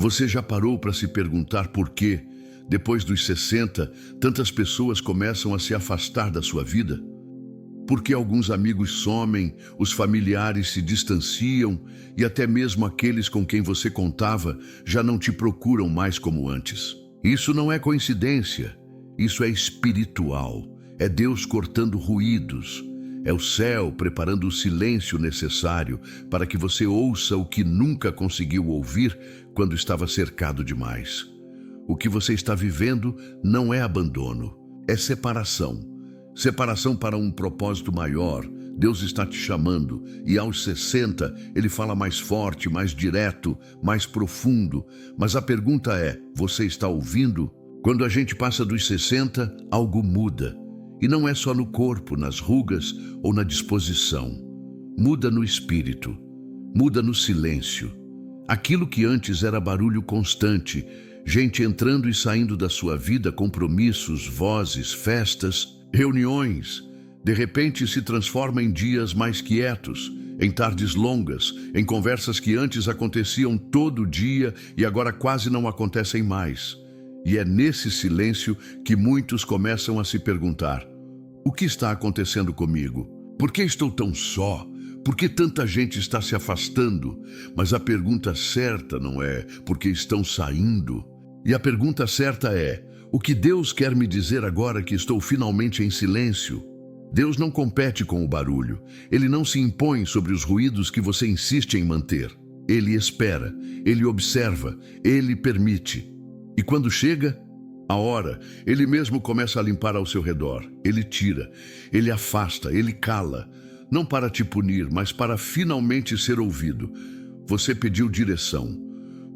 Você já parou para se perguntar por que, depois dos 60, tantas pessoas começam a se afastar da sua vida? Por que alguns amigos somem, os familiares se distanciam e até mesmo aqueles com quem você contava já não te procuram mais como antes? Isso não é coincidência, isso é espiritual. É Deus cortando ruídos. É o céu preparando o silêncio necessário para que você ouça o que nunca conseguiu ouvir quando estava cercado demais. O que você está vivendo não é abandono, é separação. Separação para um propósito maior. Deus está te chamando e aos 60 Ele fala mais forte, mais direto, mais profundo. Mas a pergunta é, você está ouvindo? Quando a gente passa dos 60, algo muda. E não é só no corpo, nas rugas ou na disposição. Muda no espírito, muda no silêncio. Aquilo que antes era barulho constante, gente entrando e saindo da sua vida, compromissos, vozes, festas, reuniões, de repente se transforma em dias mais quietos, em tardes longas, em conversas que antes aconteciam todo dia e agora quase não acontecem mais. E é nesse silêncio que muitos começam a se perguntar: o que está acontecendo comigo? Por que estou tão só? Por que tanta gente está se afastando? Mas a pergunta certa não é por que estão saindo. E a pergunta certa é: o que Deus quer me dizer agora que estou finalmente em silêncio? Deus não compete com o barulho. Ele não se impõe sobre os ruídos que você insiste em manter. Ele espera, ele observa, ele permite. E quando chega a hora, ele mesmo começa a limpar ao seu redor. Ele tira, ele afasta, ele cala. Não para te punir, mas para finalmente ser ouvido. Você pediu direção.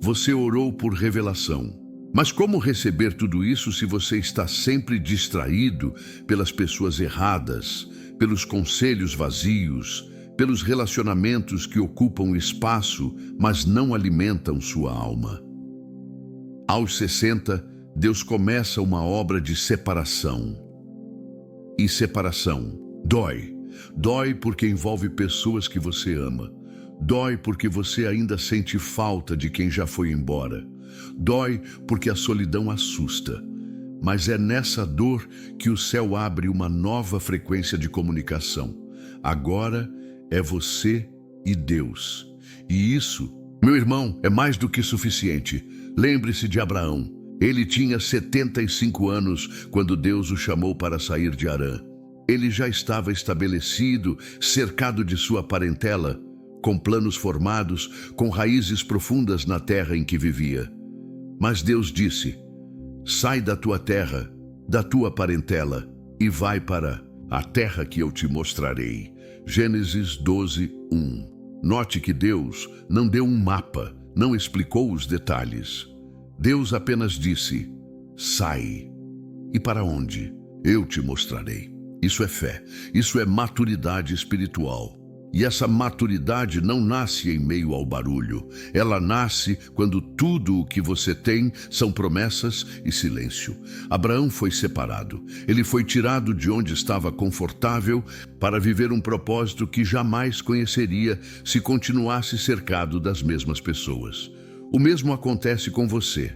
Você orou por revelação. Mas como receber tudo isso se você está sempre distraído pelas pessoas erradas, pelos conselhos vazios, pelos relacionamentos que ocupam espaço, mas não alimentam sua alma? Aos 60, Deus começa uma obra de separação. E separação dói. Dói porque envolve pessoas que você ama. Dói porque você ainda sente falta de quem já foi embora. Dói porque a solidão assusta. Mas é nessa dor que o céu abre uma nova frequência de comunicação. Agora é você e Deus. E isso, meu irmão, é mais do que suficiente. Lembre-se de Abraão. Ele tinha 75 anos quando Deus o chamou para sair de Harã. Ele já estava estabelecido, cercado de sua parentela, com planos formados, com raízes profundas na terra em que vivia. Mas Deus disse: sai da tua terra, da tua parentela, e vai para a terra que eu te mostrarei. Gênesis 12, 1. Note que Deus não deu um mapa, não explicou os detalhes. Deus apenas disse: sai. E para onde? Eu te mostrarei. Isso é fé, isso é maturidade espiritual. E essa maturidade não nasce em meio ao barulho. Ela nasce quando tudo o que você tem são promessas e silêncio. Abraão foi separado. Ele foi tirado de onde estava confortável para viver um propósito que jamais conheceria se continuasse cercado das mesmas pessoas. O mesmo acontece com você.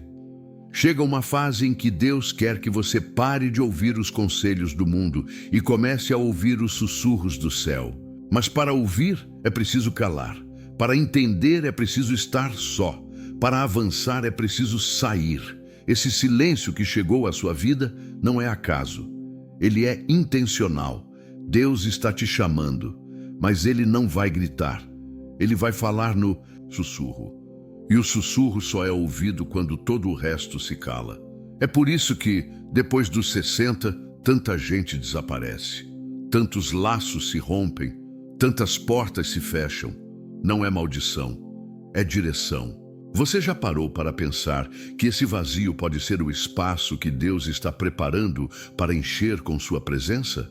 Chega uma fase em que Deus quer que você pare de ouvir os conselhos do mundo e comece a ouvir os sussurros do céu. Mas para ouvir é preciso calar. Para entender é preciso estar só. Para avançar é preciso sair. Esse silêncio que chegou à sua vida não é acaso. Ele é intencional. Deus está te chamando, mas Ele não vai gritar. Ele vai falar no sussurro. E o sussurro só é ouvido quando todo o resto se cala. É por isso que, depois dos 60, tanta gente desaparece. Tantos laços se rompem, tantas portas se fecham. Não é maldição, é direção. Você já parou para pensar que esse vazio pode ser o espaço que Deus está preparando para encher com sua presença?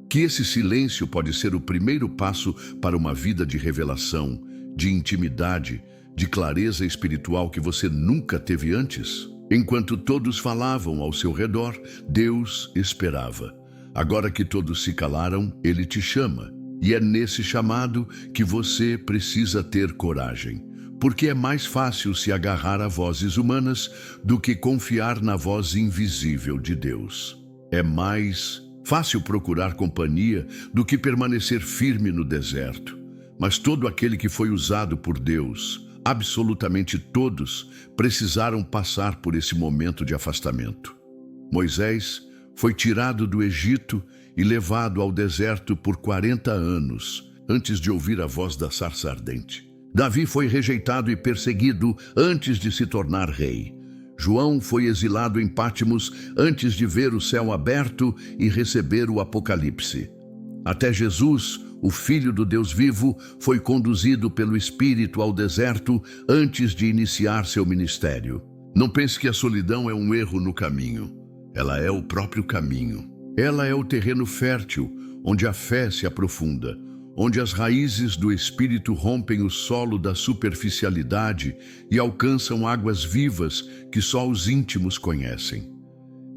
Que esse silêncio pode ser o primeiro passo para uma vida de revelação, de intimidade, de clareza espiritual que você nunca teve antes? Enquanto todos falavam ao seu redor, Deus esperava. Agora que todos se calaram, Ele te chama. E é nesse chamado que você precisa ter coragem. porque é mais fácil se agarrar a vozes humanas do que confiar na voz invisível de Deus. É mais fácil procurar companhia do que permanecer firme no deserto. Mas todo aquele que foi usado por Deus, absolutamente todos, precisaram passar por esse momento de afastamento. Moisés foi tirado do Egito e levado ao deserto por 40 anos, antes de ouvir a voz da sarça ardente. Davi foi rejeitado e perseguido antes de se tornar rei. João foi exilado em Patmos antes de ver o céu aberto e receber o Apocalipse. Até Jesus, o Filho do Deus vivo, foi conduzido pelo Espírito ao deserto antes de iniciar seu ministério. Não pense que a solidão é um erro no caminho. Ela é o próprio caminho. Ela é o terreno fértil, onde a fé se aprofunda, onde as raízes do Espírito rompem o solo da superficialidade e alcançam águas vivas que só os íntimos conhecem.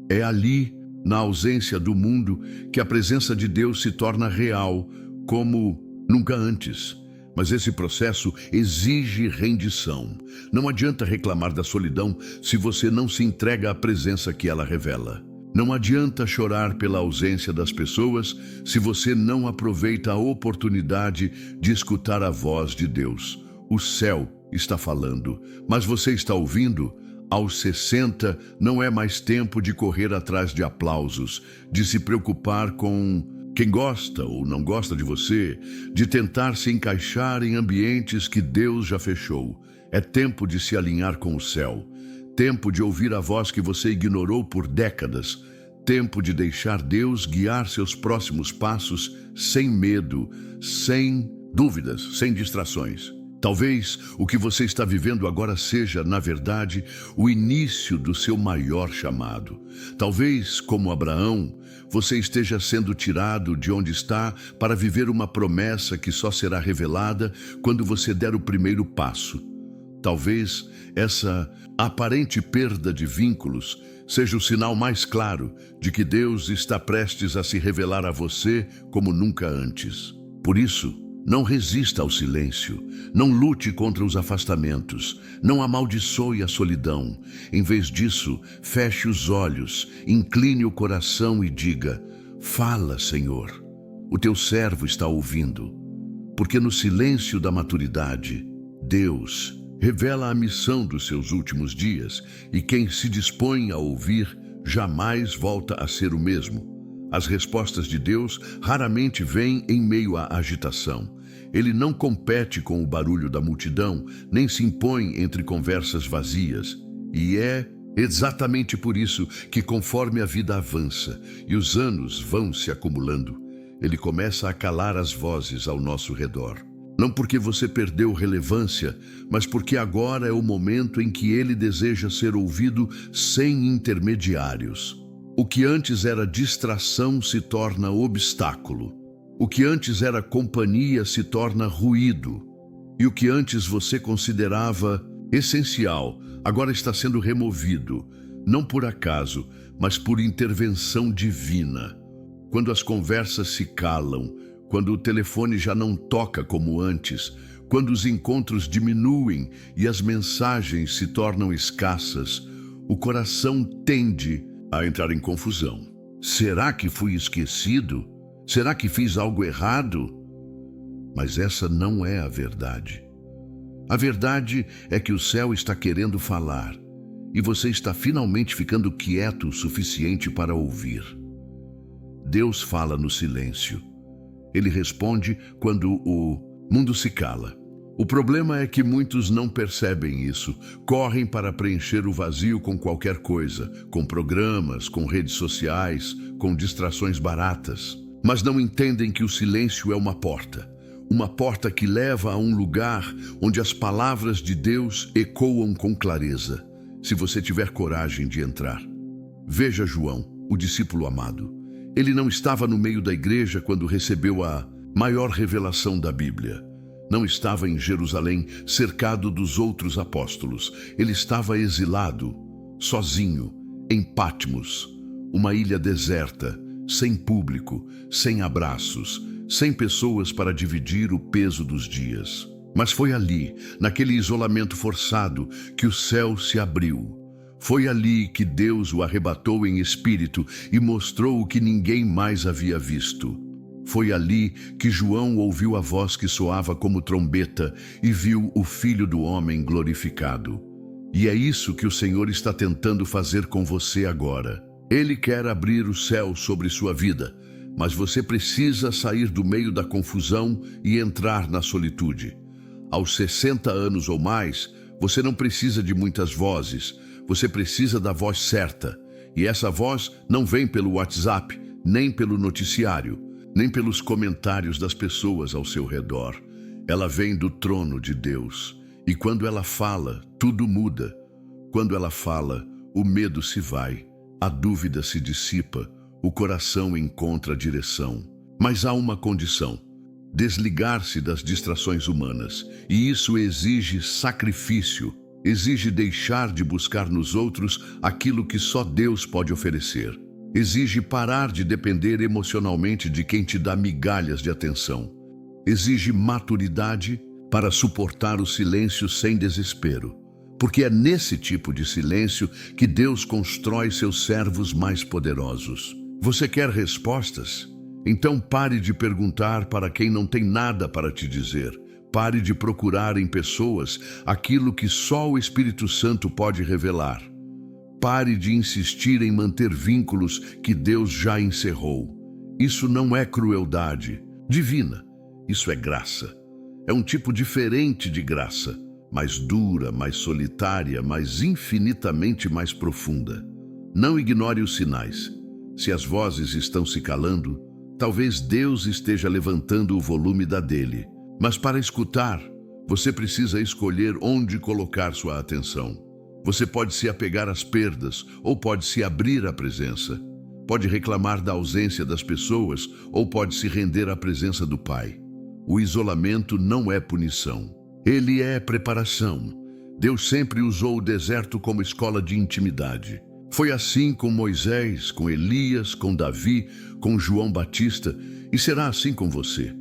É ali, na ausência do mundo, que a presença de Deus se torna real, como nunca antes. Mas esse processo exige rendição. Não adianta reclamar da solidão se você não se entrega à presença que ela revela. Não adianta chorar pela ausência das pessoas se você não aproveita a oportunidade de escutar a voz de Deus. O céu está falando, mas você está ouvindo? Aos 60, não é mais tempo de correr atrás de aplausos, de se preocupar com quem gosta ou não gosta de você, de tentar se encaixar em ambientes que Deus já fechou. É tempo de se alinhar com o céu. Tempo de ouvir a voz que você ignorou por décadas. Tempo de deixar Deus guiar seus próximos passos sem medo, sem dúvidas, sem distrações. Talvez o que você está vivendo agora seja, na verdade, o início do seu maior chamado. Talvez, como Abraão, você esteja sendo tirado de onde está para viver uma promessa que só será revelada quando você der o primeiro passo. Talvez essa aparente perda de vínculos seja o sinal mais claro de que Deus está prestes a se revelar a você como nunca antes. Por isso, não resista ao silêncio, não lute contra os afastamentos, não amaldiçoe a solidão. Em vez disso, feche os olhos, incline o coração e diga: fala, Senhor, o teu servo está ouvindo. Porque no silêncio da maturidade, Deus revela a missão dos seus últimos dias, e quem se dispõe a ouvir jamais volta a ser o mesmo. As respostas de Deus raramente vêm em meio à agitação. Ele não compete com o barulho da multidão, nem se impõe entre conversas vazias. E é exatamente por isso que, conforme a vida avança e os anos vão se acumulando, ele começa a calar as vozes ao nosso redor. Não porque você perdeu relevância, mas porque agora é o momento em que ele deseja ser ouvido sem intermediários. O que antes era distração se torna obstáculo. O que antes era companhia se torna ruído. E o que antes você considerava essencial, agora está sendo removido, não por acaso, mas por intervenção divina. Quando as conversas se calam, quando o telefone já não toca como antes, quando os encontros diminuem e as mensagens se tornam escassas, o coração tende a entrar em confusão. Será que fui esquecido? Será que fiz algo errado? Mas essa não é a verdade. A verdade é que o céu está querendo falar e você está finalmente ficando quieto o suficiente para ouvir. Deus fala no silêncio. Ele responde quando o mundo se cala. O problema é que muitos não percebem isso. Correm para preencher o vazio com qualquer coisa, com programas, com redes sociais, com distrações baratas. Mas não entendem que o silêncio é uma porta que leva a um lugar onde as palavras de Deus ecoam com clareza, se você tiver coragem de entrar. Veja João, o discípulo amado. Ele não estava no meio da igreja quando recebeu a maior revelação da Bíblia. Não estava em Jerusalém, cercado dos outros apóstolos. Ele estava exilado, sozinho, em Patmos, uma ilha deserta, sem público, sem abraços, sem pessoas para dividir o peso dos dias. Mas foi ali, naquele isolamento forçado, que o céu se abriu. Foi ali que Deus o arrebatou em espírito e mostrou o que ninguém mais havia visto. Foi ali que João ouviu a voz que soava como trombeta e viu o Filho do Homem glorificado. E é isso que o Senhor está tentando fazer com você agora. Ele quer abrir o céu sobre sua vida, mas você precisa sair do meio da confusão e entrar na solitude. Aos 60 anos ou mais, você não precisa de muitas vozes, você precisa da voz certa. E essa voz não vem pelo WhatsApp, nem pelo noticiário, nem pelos comentários das pessoas ao seu redor. Ela vem do trono de Deus. E quando ela fala, tudo muda. Quando ela fala, o medo se vai, a dúvida se dissipa, o coração encontra direção. Mas há uma condição: desligar-se das distrações humanas. E isso exige sacrifício, exige deixar de buscar nos outros aquilo que só Deus pode oferecer. Exige parar de depender emocionalmente de quem te dá migalhas de atenção. Exige maturidade para suportar o silêncio sem desespero. Porque é nesse tipo de silêncio que Deus constrói seus servos mais poderosos. Você quer respostas? Então pare de perguntar para quem não tem nada para te dizer. Pare de procurar em pessoas aquilo que só o Espírito Santo pode revelar. Pare de insistir em manter vínculos que Deus já encerrou. Isso não é crueldade divina, isso é graça. É um tipo diferente de graça, mais dura, mais solitária, mas infinitamente mais profunda. Não ignore os sinais. Se as vozes estão se calando, talvez Deus esteja levantando o volume da dele. Mas para escutar, você precisa escolher onde colocar sua atenção. Você pode se apegar às perdas ou pode se abrir à presença. Pode reclamar da ausência das pessoas ou pode se render à presença do Pai. O isolamento não é punição. Ele é preparação. Deus sempre usou o deserto como escola de intimidade. Foi assim com Moisés, com Elias, com Davi, com João Batista, e será assim com você.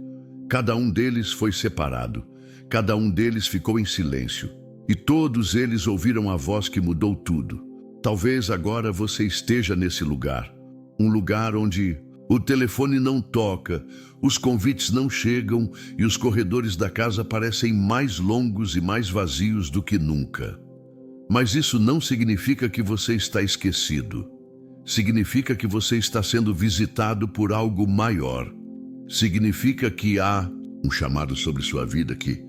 Cada um deles foi separado. Cada um deles ficou em silêncio. E todos eles ouviram a voz que mudou tudo. Talvez agora você esteja nesse lugar. Um lugar onde o telefone não toca, os convites não chegam e os corredores da casa parecem mais longos e mais vazios do que nunca. Mas isso não significa que você está esquecido. Significa que você está sendo visitado por algo maior. Significa que há um chamado sobre sua vida que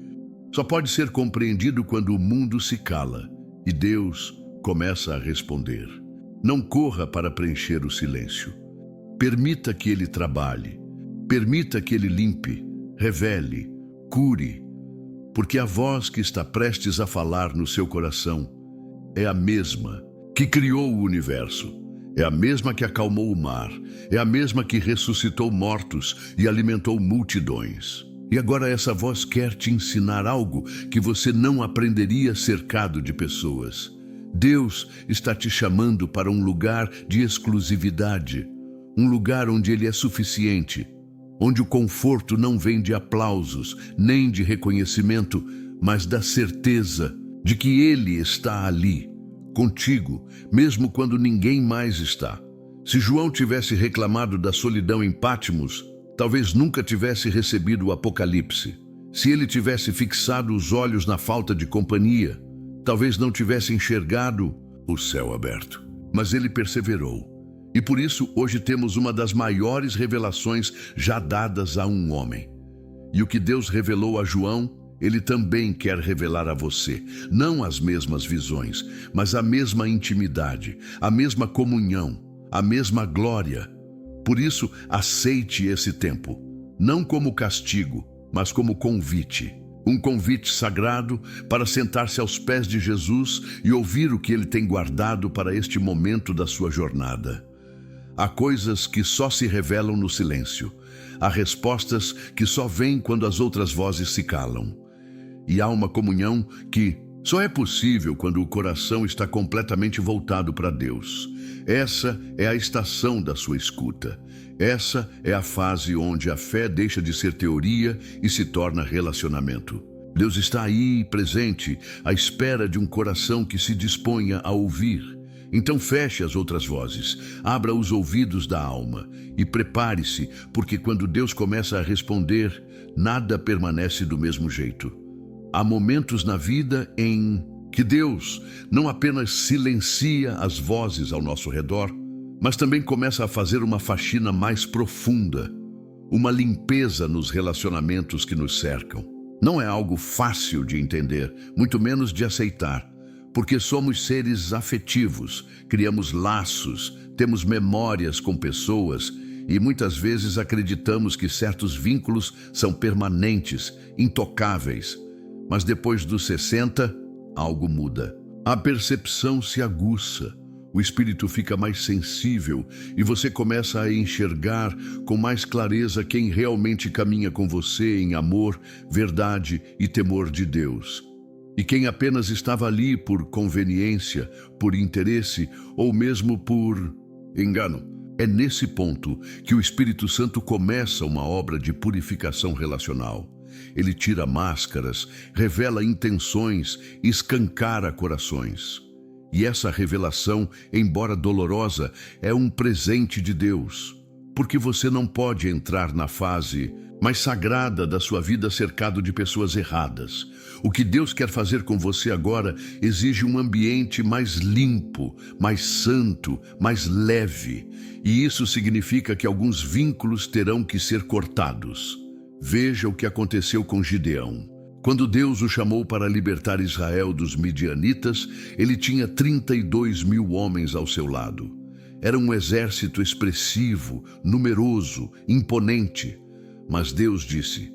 só pode ser compreendido quando o mundo se cala e Deus começa a responder. Não corra para preencher o silêncio. Permita que Ele trabalhe. Permita que Ele limpe, revele, cure. Porque a voz que está prestes a falar no seu coração é a mesma que criou o universo. É a mesma que acalmou o mar. É a mesma que ressuscitou mortos e alimentou multidões. E agora essa voz quer te ensinar algo que você não aprenderia cercado de pessoas. Deus está te chamando para um lugar de exclusividade, um lugar onde Ele é suficiente, onde o conforto não vem de aplausos, nem de reconhecimento, mas da certeza de que Ele está ali, contigo, mesmo quando ninguém mais está. Se João tivesse reclamado da solidão em Patmos, talvez nunca tivesse recebido o Apocalipse. Se ele tivesse fixado os olhos na falta de companhia, talvez não tivesse enxergado o céu aberto. Mas ele perseverou. E por isso hoje temos uma das maiores revelações já dadas a um homem. E o que Deus revelou a João, Ele também quer revelar a você. Não as mesmas visões, mas a mesma intimidade, a mesma comunhão, a mesma glória. Por isso, aceite esse tempo, não como castigo, mas como convite. Um convite sagrado para sentar-se aos pés de Jesus e ouvir o que Ele tem guardado para este momento da sua jornada. Há coisas que só se revelam no silêncio. Há respostas que só vêm quando as outras vozes se calam. E há uma comunhão que só é possível quando o coração está completamente voltado para Deus. Essa é a estação da sua escuta. Essa é a fase onde a fé deixa de ser teoria e se torna relacionamento. Deus está aí presente, à espera de um coração que se disponha a ouvir. Então feche as outras vozes, abra os ouvidos da alma e prepare-se, porque quando Deus começa a responder, nada permanece do mesmo jeito. Há momentos na vida em que Deus não apenas silencia as vozes ao nosso redor, mas também começa a fazer uma faxina mais profunda, uma limpeza nos relacionamentos que nos cercam. Não é algo fácil de entender, muito menos de aceitar, porque somos seres afetivos, criamos laços, temos memórias com pessoas e muitas vezes acreditamos que certos vínculos são permanentes, intocáveis. Mas depois dos 60, algo muda. A percepção se aguça, o espírito fica mais sensível e você começa a enxergar com mais clareza quem realmente caminha com você em amor, verdade e temor de Deus. E quem apenas estava ali por conveniência, por interesse ou mesmo por engano. É nesse ponto que o Espírito Santo começa uma obra de purificação relacional. Ele tira máscaras, revela intenções, escancara corações. E essa revelação, embora dolorosa, é um presente de Deus, porque você não pode entrar na fase mais sagrada da sua vida cercado de pessoas erradas. O que Deus quer fazer com você agora exige um ambiente mais limpo, mais santo, mais leve. E isso significa que alguns vínculos terão que ser cortados. Veja o que aconteceu com Gideão. Quando Deus o chamou para libertar Israel dos midianitas, ele tinha 32 mil homens ao seu lado. Era um exército expressivo, numeroso, imponente. Mas Deus disse: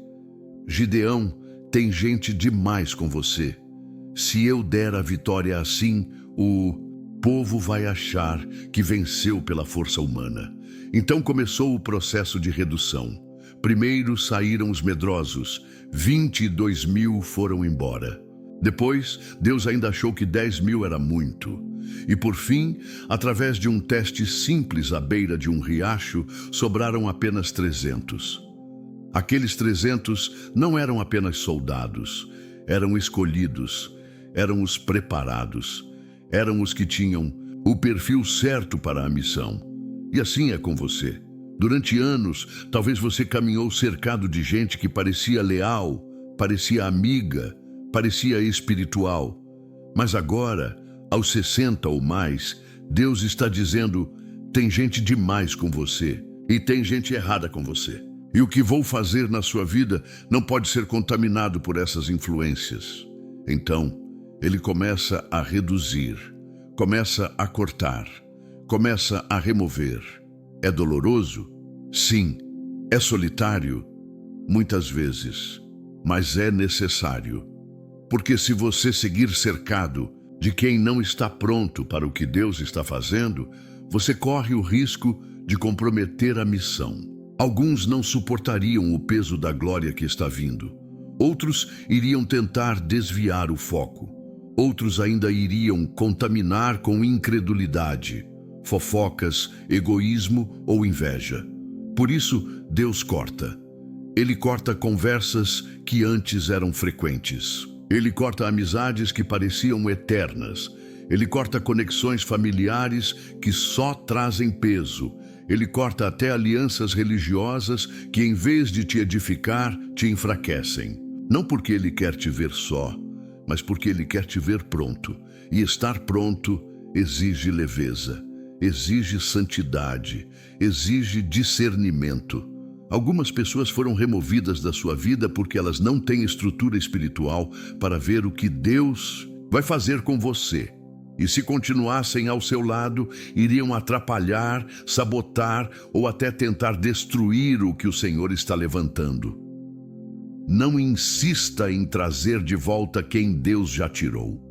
Gideão, tem gente demais com você. Se eu der a vitória assim, o povo vai achar que venceu pela força humana. Então começou o processo de redução. Primeiro saíram os medrosos, 22 mil foram embora. Depois, Deus ainda achou que 10 mil era muito. E por fim, através de um teste simples à beira de um riacho, sobraram apenas 300. Aqueles 300 não eram apenas soldados, eram escolhidos, eram os preparados, eram os que tinham o perfil certo para a missão. E assim é com você. Durante anos, talvez você caminhou cercado de gente que parecia leal, parecia amiga, parecia espiritual. Mas agora, aos 60 ou mais, Deus está dizendo: tem gente demais com você e tem gente errada com você. E o que vou fazer na sua vida não pode ser contaminado por essas influências. Então, ele começa a reduzir, começa a cortar, começa a remover. É doloroso? Sim. É solitário? Muitas vezes. Mas é necessário. Porque se você seguir cercado de quem não está pronto para o que Deus está fazendo, você corre o risco de comprometer a missão. Alguns não suportariam o peso da glória que está vindo. Outros iriam tentar desviar o foco. Outros ainda iriam contaminar com incredulidade, fofocas, egoísmo ou inveja. Por isso, Deus corta. Ele corta conversas que antes eram frequentes. Ele corta amizades que pareciam eternas. Ele corta conexões familiares que só trazem peso. Ele corta até alianças religiosas que, em vez de te edificar, te enfraquecem. Não porque Ele quer te ver só, mas porque Ele quer te ver pronto. E estar pronto exige leveza, exige santidade, exige discernimento. Algumas pessoas foram removidas da sua vida porque elas não têm estrutura espiritual para ver o que Deus vai fazer com você. E se continuassem ao seu lado, iriam atrapalhar, sabotar ou até tentar destruir o que o Senhor está levantando. Não insista em trazer de volta quem Deus já tirou.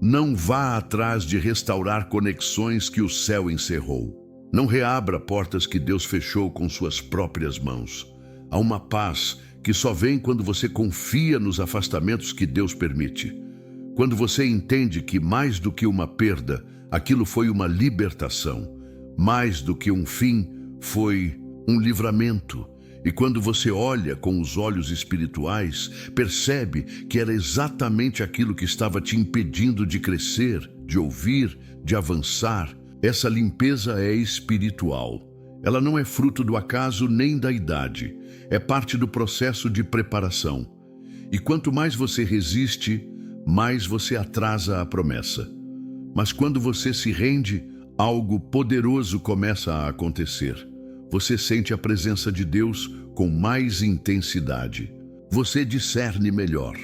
Não vá atrás de restaurar conexões que o céu encerrou. Não reabra portas que Deus fechou com suas próprias mãos. Há uma paz que só vem quando você confia nos afastamentos que Deus permite. Quando você entende que mais do que uma perda, aquilo foi uma libertação. Mais do que um fim, foi um livramento. E quando você olha com os olhos espirituais, percebe que era exatamente aquilo que estava te impedindo de crescer, de ouvir, de avançar. Essa limpeza é espiritual. Ela não é fruto do acaso nem da idade. É parte do processo de preparação. E quanto mais você resiste, mais você atrasa a promessa. Mas quando você se rende, algo poderoso começa a acontecer. Você sente a presença de Deus com mais intensidade. Você discerne melhor.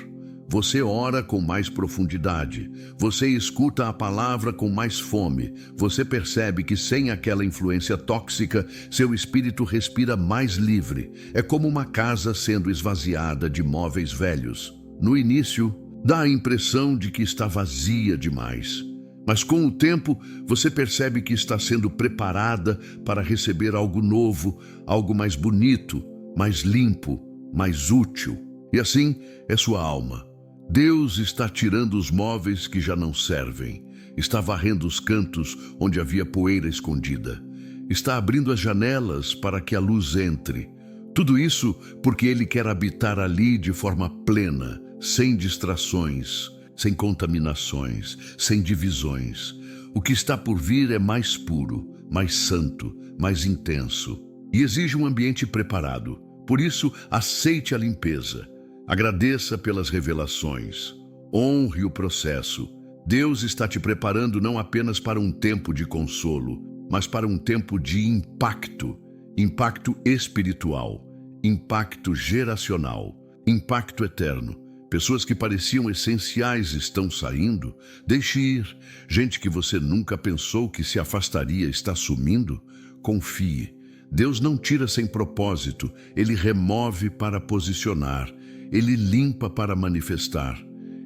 Você ora com mais profundidade. Você escuta a palavra com mais fome. Você percebe que sem aquela influência tóxica, seu espírito respira mais livre. É como uma casa sendo esvaziada de móveis velhos. No início, dá a impressão de que está vazia demais. Mas com o tempo, você percebe que está sendo preparada para receber algo novo, algo mais bonito, mais limpo, mais útil. E assim é sua alma. Deus está tirando os móveis que já não servem. Está varrendo os cantos onde havia poeira escondida. Está abrindo as janelas para que a luz entre. Tudo isso porque Ele quer habitar ali de forma plena, sem distrações, sem contaminações, sem divisões. O que está por vir é mais puro, mais santo, mais intenso e exige um ambiente preparado. Por isso, aceite a limpeza. Agradeça pelas revelações. Honre o processo. Deus está te preparando não apenas para um tempo de consolo, mas para um tempo de impacto. Impacto espiritual, impacto geracional, impacto eterno. Pessoas que pareciam essenciais estão saindo. Deixe ir. Gente que você nunca pensou que se afastaria está sumindo. Confie. Deus não tira sem propósito. Ele remove para posicionar. Ele limpa para manifestar.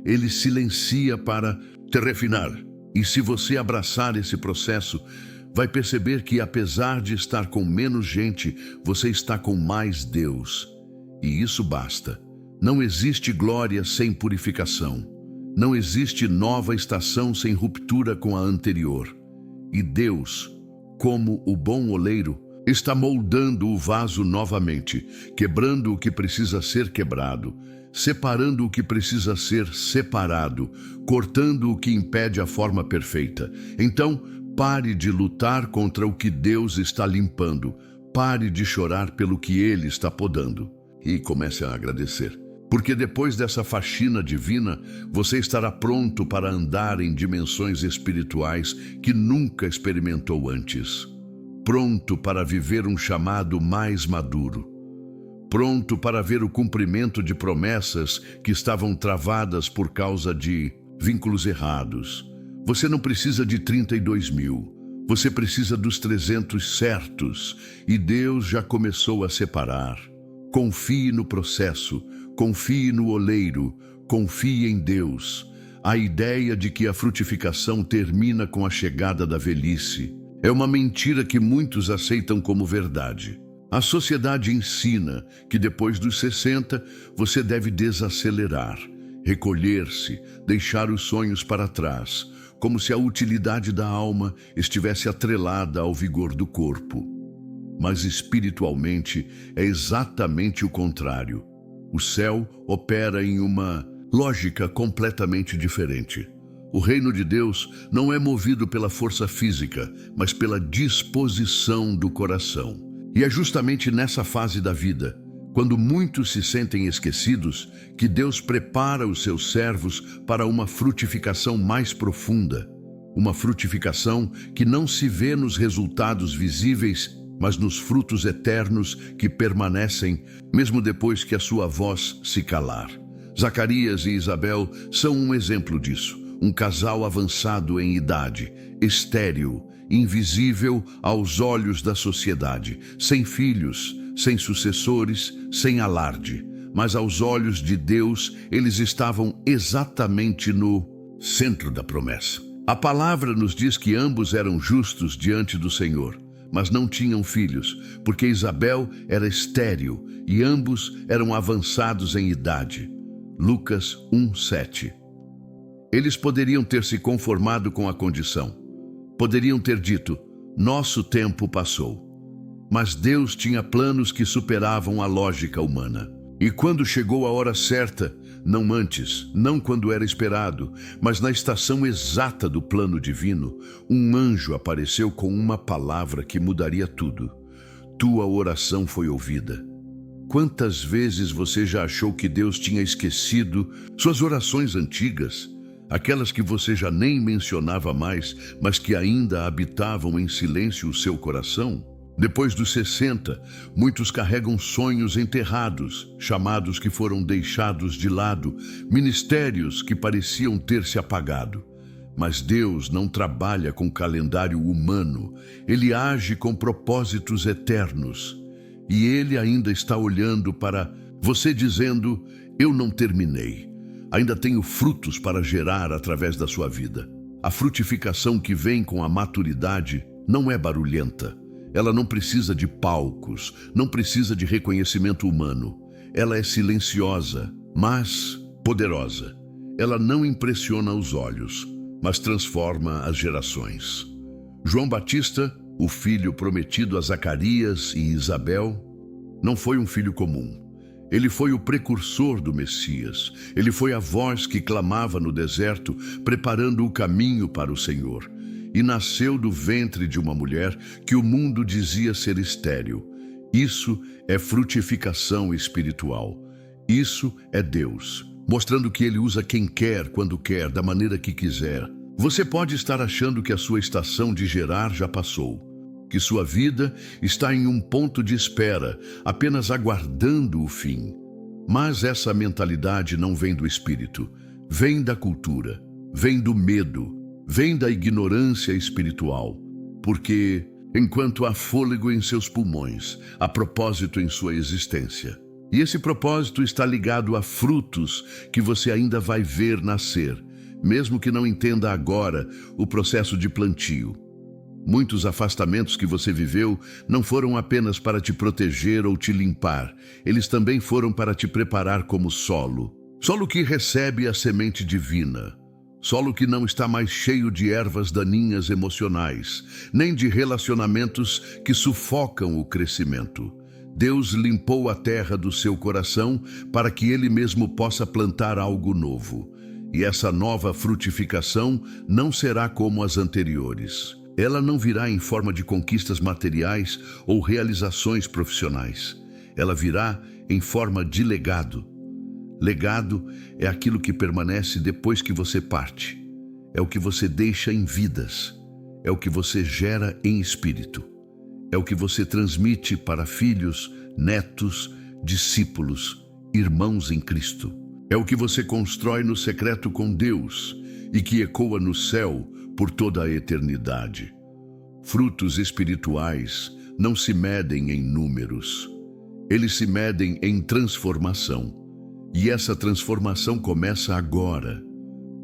Ele silencia para te refinar. E se você abraçar esse processo, vai perceber que apesar de estar com menos gente, você está com mais Deus. E isso basta. Não existe glória sem purificação. Não existe nova estação sem ruptura com a anterior. E Deus, como o bom oleiro, está moldando o vaso novamente, quebrando o que precisa ser quebrado, separando o que precisa ser separado, cortando o que impede a forma perfeita. Então, pare de lutar contra o que Deus está limpando. Pare de chorar pelo que Ele está podando. E comece a agradecer. Porque depois dessa faxina divina, você estará pronto para andar em dimensões espirituais que nunca experimentou antes. Pronto para viver um chamado mais maduro. Pronto para ver o cumprimento de promessas que estavam travadas por causa de vínculos errados. Você não precisa de 32.000. Você precisa dos 300 certos. E Deus já começou a separar. Confie no processo. Confie no oleiro, confie em Deus. A ideia de que a frutificação termina com a chegada da velhice é uma mentira que muitos aceitam como verdade. A sociedade ensina que depois dos 60 você deve desacelerar, recolher-se, deixar os sonhos para trás, como se a utilidade da alma estivesse atrelada ao vigor do corpo. Mas espiritualmente é exatamente o contrário. O céu opera em uma lógica completamente diferente. O reino de Deus não é movido pela força física, mas pela disposição do coração. E é justamente nessa fase da vida, quando muitos se sentem esquecidos, que Deus prepara os seus servos para uma frutificação mais profunda. Uma frutificação que não se vê nos resultados visíveis, mas nos frutos eternos que permanecem, mesmo depois que a sua voz se calar. Zacarias e Isabel são um exemplo disso. Um casal avançado em idade, estéril, invisível aos olhos da sociedade, sem filhos, sem sucessores, sem alarde. Mas aos olhos de Deus, eles estavam exatamente no centro da promessa. A palavra nos diz que ambos eram justos diante do Senhor, mas não tinham filhos, porque Isabel era estéril e ambos eram avançados em idade. Lucas 1:7. Eles poderiam ter se conformado com a condição. Poderiam ter dito, nosso tempo passou. Mas Deus tinha planos que superavam a lógica humana. E quando chegou a hora certa, não antes, não quando era esperado, mas na estação exata do plano divino, um anjo apareceu com uma palavra que mudaria tudo. Tua oração foi ouvida. Quantas vezes você já achou que Deus tinha esquecido suas orações antigas, aquelas que você já nem mencionava mais, mas que ainda habitavam em silêncio o seu coração? Depois dos 60, muitos carregam sonhos enterrados, chamados que foram deixados de lado, ministérios que pareciam ter se apagado. Mas Deus não trabalha com calendário humano, Ele age com propósitos eternos. E Ele ainda está olhando para você dizendo, eu não terminei. Ainda tenho frutos para gerar através da sua vida. A frutificação que vem com a maturidade não é barulhenta. Ela não precisa de palcos, não precisa de reconhecimento humano. Ela é silenciosa, mas poderosa. Ela não impressiona os olhos, mas transforma as gerações. João Batista, o filho prometido a Zacarias e Isabel, não foi um filho comum. Ele foi o precursor do Messias. Ele foi a voz que clamava no deserto, preparando o caminho para o Senhor. E nasceu do ventre de uma mulher que o mundo dizia ser estéril. Isso é frutificação espiritual. Isso é Deus, mostrando que Ele usa quem quer, quando quer, da maneira que quiser. Você pode estar achando que a sua estação de gerar já passou, que sua vida está em um ponto de espera, apenas aguardando o fim. Mas essa mentalidade não vem do espírito, vem da cultura, vem do medo, vem da ignorância espiritual, porque enquanto há fôlego em seus pulmões, há propósito em sua existência. E esse propósito está ligado a frutos que você ainda vai ver nascer, mesmo que não entenda agora o processo de plantio. Muitos afastamentos que você viveu não foram apenas para te proteger ou te limpar, eles também foram para te preparar como solo. Solo que recebe a semente divina. Solo que não está mais cheio de ervas daninhas emocionais, nem de relacionamentos que sufocam o crescimento. Deus limpou a terra do seu coração para que Ele mesmo possa plantar algo novo. E essa nova frutificação não será como as anteriores. Ela não virá em forma de conquistas materiais ou realizações profissionais. Ela virá em forma de legado. Legado é aquilo que permanece depois que você parte. É o que você deixa em vidas. É o que você gera em espírito. É o que você transmite para filhos, netos, discípulos, irmãos em Cristo. É o que você constrói no secreto com Deus e que ecoa no céu por toda a eternidade. Frutos espirituais não se medem em números. Eles se medem em transformação. E essa transformação começa agora,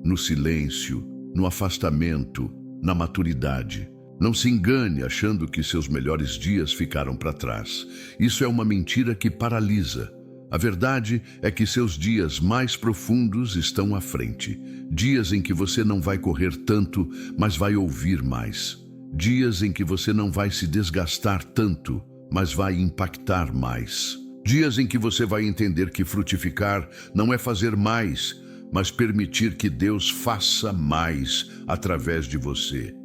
no silêncio, no afastamento, na maturidade. Não se engane achando que seus melhores dias ficaram para trás. Isso é uma mentira que paralisa. A verdade é que seus dias mais profundos estão à frente. Dias em que você não vai correr tanto, mas vai ouvir mais. Dias em que você não vai se desgastar tanto, mas vai impactar mais. Dias em que você vai entender que frutificar não é fazer mais, mas permitir que Deus faça mais através de você.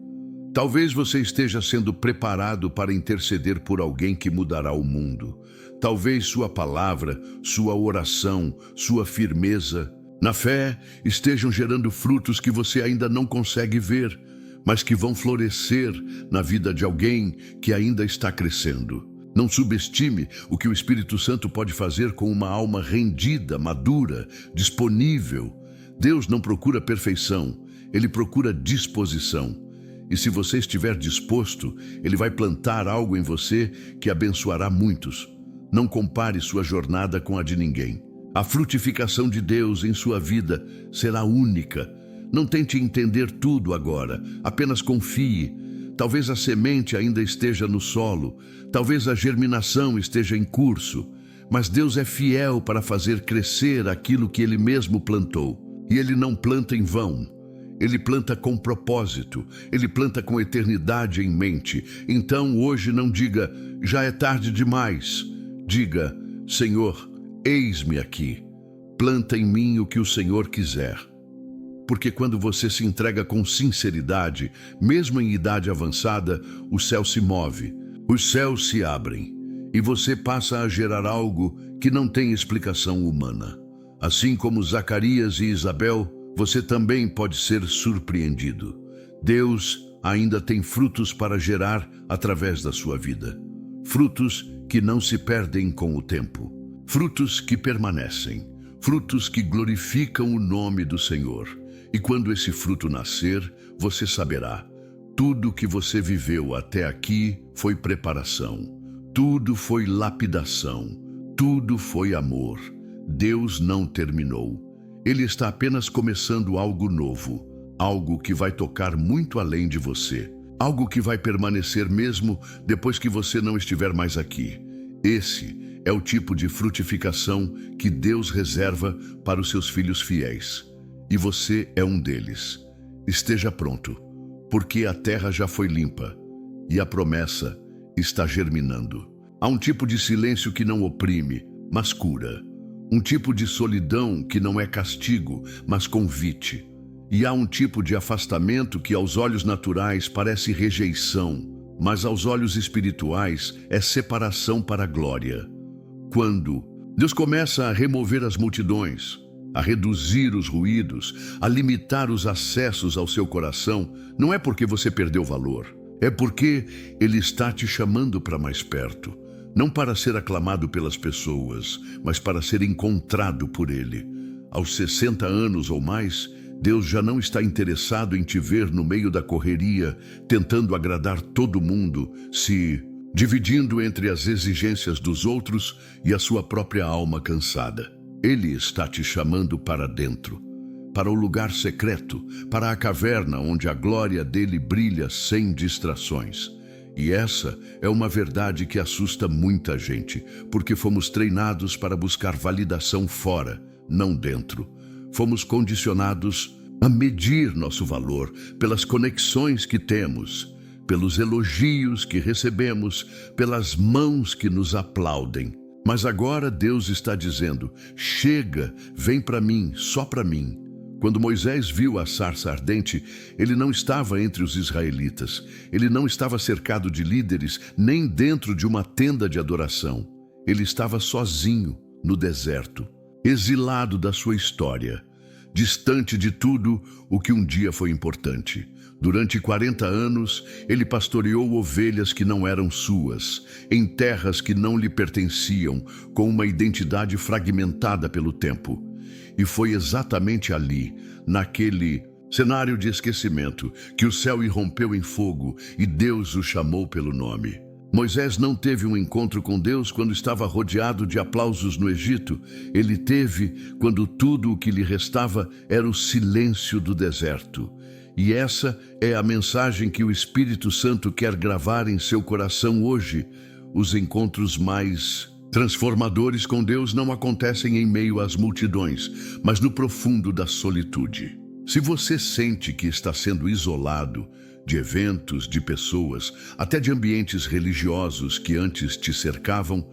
Talvez você esteja sendo preparado para interceder por alguém que mudará o mundo. Talvez sua palavra, sua oração, sua firmeza na fé estejam gerando frutos que você ainda não consegue ver, mas que vão florescer na vida de alguém que ainda está crescendo. Não subestime o que o Espírito Santo pode fazer com uma alma rendida, madura, disponível. Deus não procura perfeição, Ele procura disposição. E se você estiver disposto, Ele vai plantar algo em você que abençoará muitos. Não compare sua jornada com a de ninguém. A frutificação de Deus em sua vida será única. Não tente entender tudo agora, apenas confie. Talvez a semente ainda esteja no solo, talvez a germinação esteja em curso, mas Deus é fiel para fazer crescer aquilo que Ele mesmo plantou. E Ele não planta em vão. Ele planta com propósito, ele planta com eternidade em mente. Então hoje não diga, já é tarde demais. Diga, Senhor, eis-me aqui. Planta em mim o que o Senhor quiser. Porque quando você se entrega com sinceridade, mesmo em idade avançada, o céu se move, os céus se abrem e você passa a gerar algo que não tem explicação humana. Assim como Zacarias e Isabel, você também pode ser surpreendido. Deus ainda tem frutos para gerar através da sua vida. Frutos que não se perdem com o tempo. Frutos que permanecem. Frutos que glorificam o nome do Senhor. E quando esse fruto nascer, você saberá. Tudo que você viveu até aqui foi preparação. Tudo foi lapidação. Tudo foi amor. Deus não terminou. Ele está apenas começando algo novo, algo que vai tocar muito além de você, algo que vai permanecer mesmo depois que você não estiver mais aqui. Esse é o tipo de frutificação que Deus reserva para os seus filhos fiéis. E você é um deles. Esteja pronto, porque a terra já foi limpa e a promessa está germinando. Há um tipo de silêncio que não oprime, mas cura. Um tipo de solidão que não é castigo, mas convite. E há um tipo de afastamento que aos olhos naturais parece rejeição, mas aos olhos espirituais é separação para a glória. Quando Deus começa a remover as multidões, a reduzir os ruídos, a limitar os acessos ao seu coração, não é porque você perdeu valor, é porque Ele está te chamando para mais perto. Não para ser aclamado pelas pessoas, mas para ser encontrado por Ele. Aos 60 anos ou mais, Deus já não está interessado em te ver no meio da correria, tentando agradar todo mundo, se dividindo entre as exigências dos outros e a sua própria alma cansada. Ele está te chamando para dentro, para o lugar secreto, para a caverna onde a glória dele brilha sem distrações. E essa é uma verdade que assusta muita gente, porque fomos treinados para buscar validação fora, não dentro. Fomos condicionados a medir nosso valor pelas conexões que temos, pelos elogios que recebemos, pelas mãos que nos aplaudem. Mas agora Deus está dizendo, chega, vem para mim, só para mim. Quando Moisés viu a sarça ardente, ele não estava entre os israelitas. Ele não estava cercado de líderes, nem dentro de uma tenda de adoração. Ele estava sozinho, no deserto, exilado da sua história, distante de tudo o que um dia foi importante. Durante 40 anos, ele pastoreou ovelhas que não eram suas, em terras que não lhe pertenciam, com uma identidade fragmentada pelo tempo. E foi exatamente ali, naquele cenário de esquecimento, que o céu irrompeu em fogo e Deus o chamou pelo nome. Moisés não teve um encontro com Deus quando estava rodeado de aplausos no Egito. Ele teve quando tudo o que lhe restava era o silêncio do deserto. E essa é a mensagem que o Espírito Santo quer gravar em seu coração hoje. Os encontros mais transformadores com Deus não acontecem em meio às multidões, mas no profundo da solitude. Se você sente que está sendo isolado de eventos, de pessoas, até de ambientes religiosos que antes te cercavam,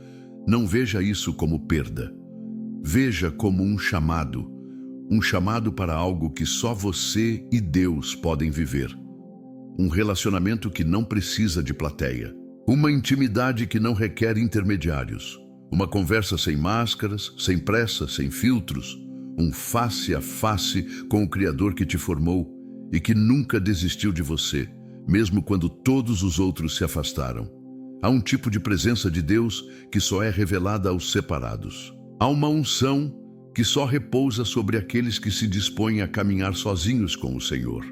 não veja isso como perda. Veja como um chamado para algo que só você e Deus podem viver. Um relacionamento que não precisa de plateia. Uma intimidade que não requer intermediários. Uma conversa sem máscaras, sem pressa, sem filtros. Um face a face com o Criador que te formou e que nunca desistiu de você, mesmo quando todos os outros se afastaram. Há um tipo de presença de Deus que só é revelada aos separados. Há uma unção que só repousa sobre aqueles que se dispõem a caminhar sozinhos com o Senhor.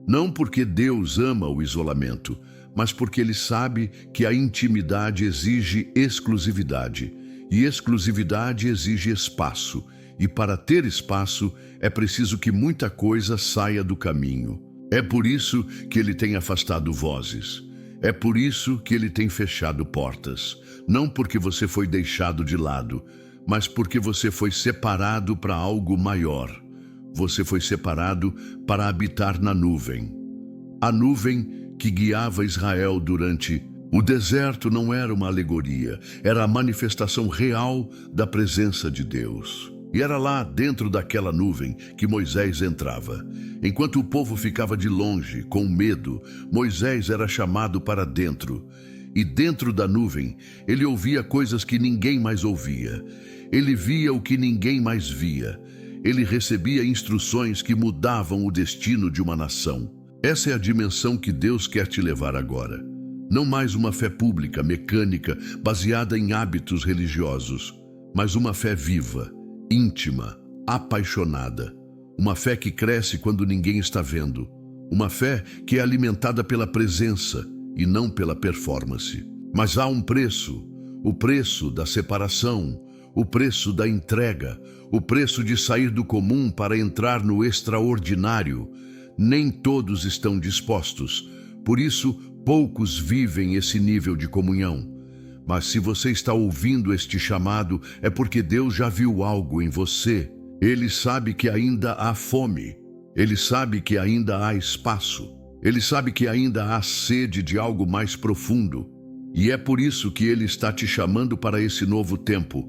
Não porque Deus ama o isolamento, mas porque Ele sabe que a intimidade exige exclusividade, e exclusividade exige espaço, e para ter espaço é preciso que muita coisa saia do caminho. É por isso que Ele tem afastado vozes. É por isso que Ele tem fechado portas. Não porque você foi deixado de lado, mas porque você foi separado para algo maior. você foi separado para habitar na nuvem. A nuvem que guiava Israel durante o deserto não era uma alegoria, era a manifestação real da presença de Deus. E era lá, dentro daquela nuvem, que Moisés entrava. Enquanto o povo ficava de longe, com medo, Moisés era chamado para dentro. E dentro da nuvem, ele ouvia coisas que ninguém mais ouvia. Ele via o que ninguém mais via. Ele recebia instruções que mudavam o destino de uma nação. Essa é a dimensão que Deus quer te levar agora. Não mais uma fé pública, mecânica, baseada em hábitos religiosos, mas uma fé viva, íntima, apaixonada. Uma fé que cresce quando ninguém está vendo. Uma fé que é alimentada pela presença e não pela performance. Mas há um preço, o preço da separação, o preço da entrega, o preço de sair do comum para entrar no extraordinário. Nem todos estão dispostos, por isso poucos vivem esse nível de comunhão. Mas se você está ouvindo este chamado, é porque Deus já viu algo em você. Ele sabe que ainda há fome. Ele sabe que ainda há espaço. Ele sabe que ainda há sede de algo mais profundo. E é por isso que Ele está te chamando para esse novo tempo.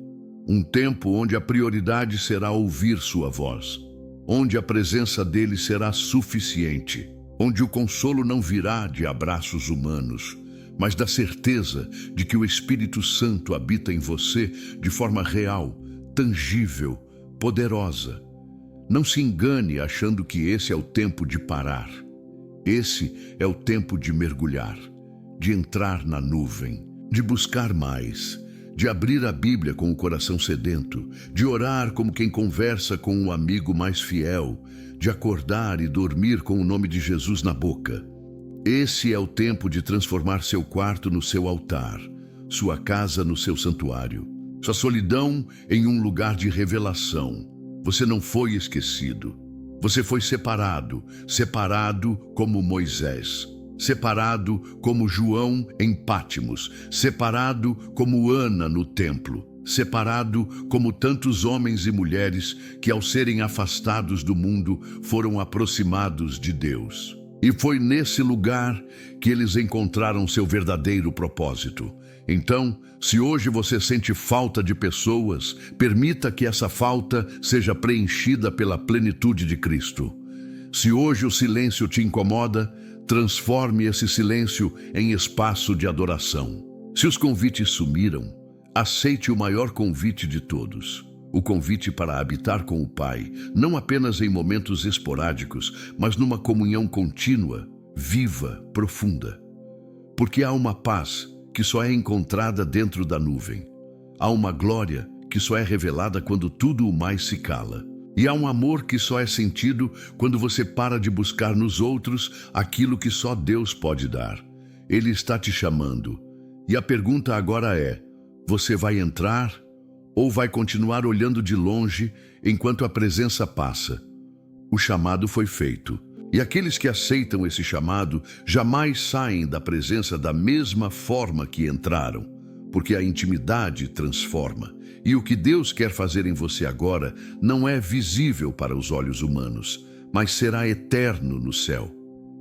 Um tempo onde a prioridade será ouvir sua voz. Onde a presença dele será suficiente. Onde o consolo não virá de abraços humanos, mas da certeza de que o Espírito Santo habita em você de forma real, tangível, poderosa. Não se engane achando que esse é o tempo de parar. Esse é o tempo de mergulhar, de entrar na nuvem, de buscar mais, de abrir a Bíblia com o coração sedento, de orar como quem conversa com um amigo mais fiel, de acordar e dormir com o nome de Jesus na boca. Esse é o tempo de transformar seu quarto no seu altar, sua casa no seu santuário, sua solidão em um lugar de revelação. Você não foi esquecido. Você foi separado, separado como Moisés, separado como João em Pátimos, separado como Ana no templo, separado como tantos homens e mulheres que, ao serem afastados do mundo, foram aproximados de Deus. E foi nesse lugar que eles encontraram seu verdadeiro propósito. Então, se hoje você sente falta de pessoas, permita que essa falta seja preenchida pela plenitude de Cristo. Se hoje o silêncio te incomoda, transforme esse silêncio em espaço de adoração. Se os convites sumiram, aceite o maior convite de todos. O convite para habitar com o Pai, não apenas em momentos esporádicos, mas numa comunhão contínua, viva, profunda. Porque há uma paz que só é encontrada dentro da nuvem. Há uma glória que só é revelada quando tudo o mais se cala. E há um amor que só é sentido quando você para de buscar nos outros aquilo que só Deus pode dar. Ele está te chamando. E a pergunta agora é: você vai entrar ou vai continuar olhando de longe enquanto a presença passa? O chamado foi feito. E aqueles que aceitam esse chamado jamais saem da presença da mesma forma que entraram, porque a intimidade transforma. E o que Deus quer fazer em você agora não é visível para os olhos humanos, mas será eterno no céu.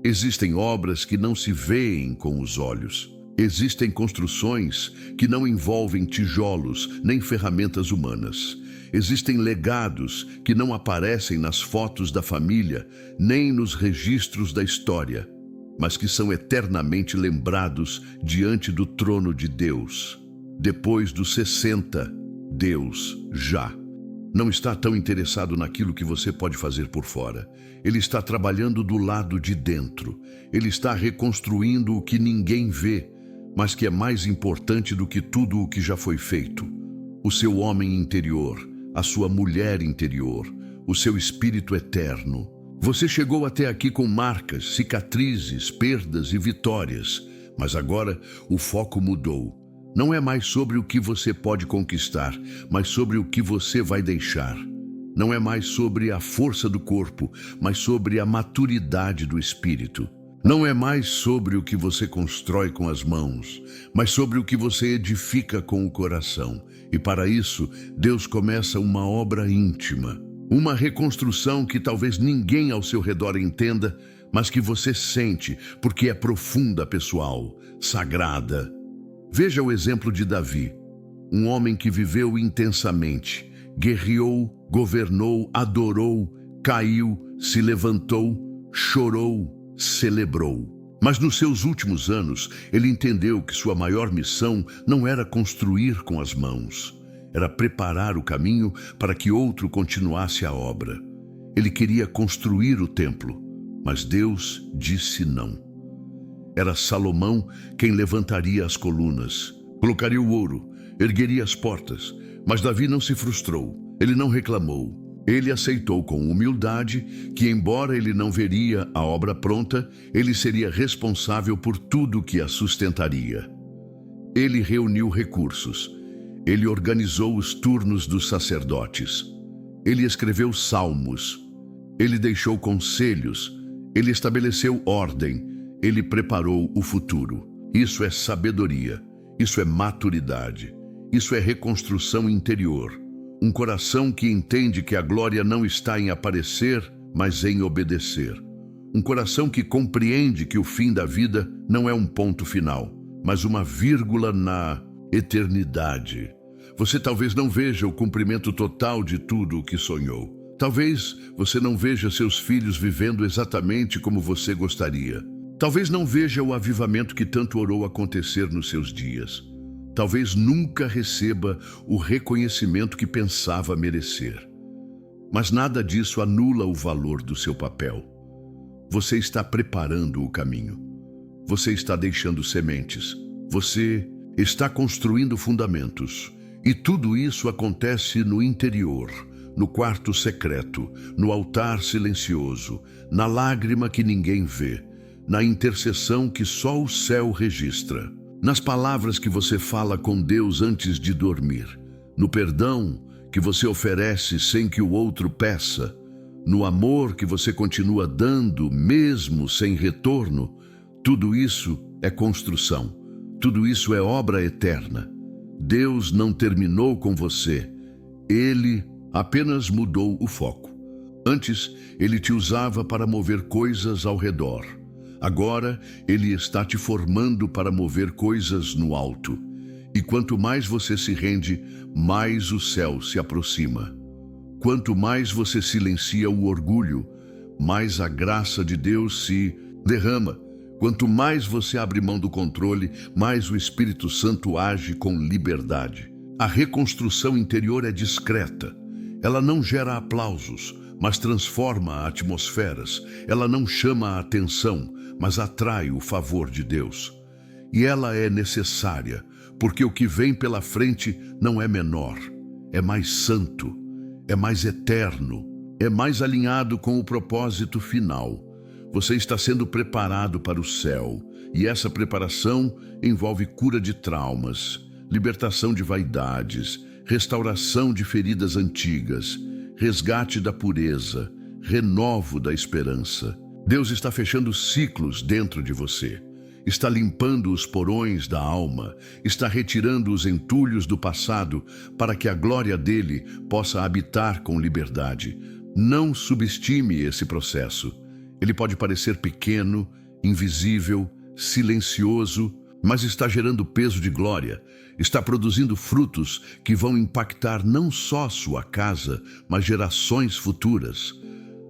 Existem obras que não se veem com os olhos. Existem construções que não envolvem tijolos nem ferramentas humanas. Existem legados que não aparecem nas fotos da família, nem nos registros da história, mas que são eternamente lembrados diante do trono de Deus. Depois dos 60, Deus já não está tão interessado naquilo que você pode fazer por fora. Ele está trabalhando do lado de dentro. Ele está reconstruindo o que ninguém vê, mas que é mais importante do que tudo o que já foi feito. O seu homem interior, a sua mulher interior, o seu espírito eterno. Você chegou até aqui com marcas, cicatrizes, perdas e vitórias, mas agora o foco mudou. Não é mais sobre o que você pode conquistar, mas sobre o que você vai deixar. Não é mais sobre a força do corpo, mas sobre a maturidade do espírito. Não é mais sobre o que você constrói com as mãos, mas sobre o que você edifica com o coração. E para isso, Deus começa uma obra íntima. Uma reconstrução que talvez ninguém ao seu redor entenda, mas que você sente porque é profunda, pessoal, sagrada. Veja o exemplo de Davi, um homem que viveu intensamente, guerreou, governou, adorou, caiu, se levantou, chorou, celebrou. Mas nos seus últimos anos, ele entendeu que sua maior missão não era construir com as mãos, era preparar o caminho para que outro continuasse a obra. Ele queria construir o templo, mas Deus disse não. Era Salomão quem levantaria as colunas, colocaria o ouro, ergueria as portas, mas Davi não se frustrou, ele não reclamou. Ele aceitou com humildade que, embora ele não veria a obra pronta, ele seria responsável por tudo que a sustentaria. Ele reuniu recursos. Ele organizou os turnos dos sacerdotes. Ele escreveu salmos. Ele deixou conselhos. Ele estabeleceu ordem. Ele preparou o futuro. Isso é sabedoria. Isso é maturidade. Isso é reconstrução interior. Um coração que entende que a glória não está em aparecer, mas em obedecer. Um coração que compreende que o fim da vida não é um ponto final, mas uma vírgula na eternidade. Você talvez não veja o cumprimento total de tudo o que sonhou. Talvez você não veja seus filhos vivendo exatamente como você gostaria. Talvez não veja o avivamento que tanto orou acontecer nos seus dias. Talvez nunca receba o reconhecimento que pensava merecer. Mas nada disso anula o valor do seu papel. Você está preparando o caminho. Você está deixando sementes. Você está construindo fundamentos. E tudo isso acontece no interior, no quarto secreto, no altar silencioso, na lágrima que ninguém vê, na intercessão que só o céu registra. Nas palavras que você fala com Deus antes de dormir, no perdão que você oferece sem que o outro peça, no amor que você continua dando mesmo sem retorno, tudo isso é construção, tudo isso é obra eterna. Deus não terminou com você, Ele apenas mudou o foco. Antes, Ele te usava para mover coisas ao redor. Agora, Ele está te formando para mover coisas no alto. E quanto mais você se rende, mais o céu se aproxima. Quanto mais você silencia o orgulho, mais a graça de Deus se derrama. Quanto mais você abre mão do controle, mais o Espírito Santo age com liberdade. A reconstrução interior é discreta. Ela não gera aplausos, mas transforma atmosferas. Ela não chama a atenção, mas atrai o favor de Deus. E ela é necessária, porque o que vem pela frente não é menor, é mais santo, é mais eterno, é mais alinhado com o propósito final. Você está sendo preparado para o céu, e essa preparação envolve cura de traumas, libertação de vaidades, restauração de feridas antigas, resgate da pureza, renovo da esperança. Deus está fechando ciclos dentro de você. Está limpando os porões da alma, está retirando os entulhos do passado para que a glória dele possa habitar com liberdade. Não subestime esse processo. Ele pode parecer pequeno, invisível, silencioso, mas está gerando peso de glória. Está produzindo frutos que vão impactar não só sua casa, mas gerações futuras.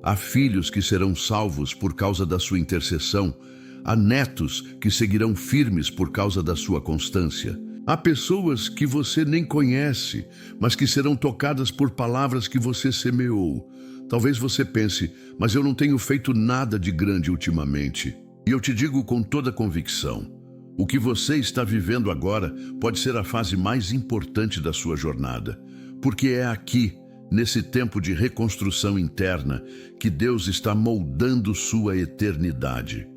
Há filhos que serão salvos por causa da sua intercessão. Há netos que seguirão firmes por causa da sua constância. Há pessoas que você nem conhece, mas que serão tocadas por palavras que você semeou. Talvez você pense, mas eu não tenho feito nada de grande ultimamente. E eu te digo com toda convicção, o que você está vivendo agora pode ser a fase mais importante da sua jornada, porque é aqui, nesse tempo de reconstrução interna, que Deus está moldando sua eternidade.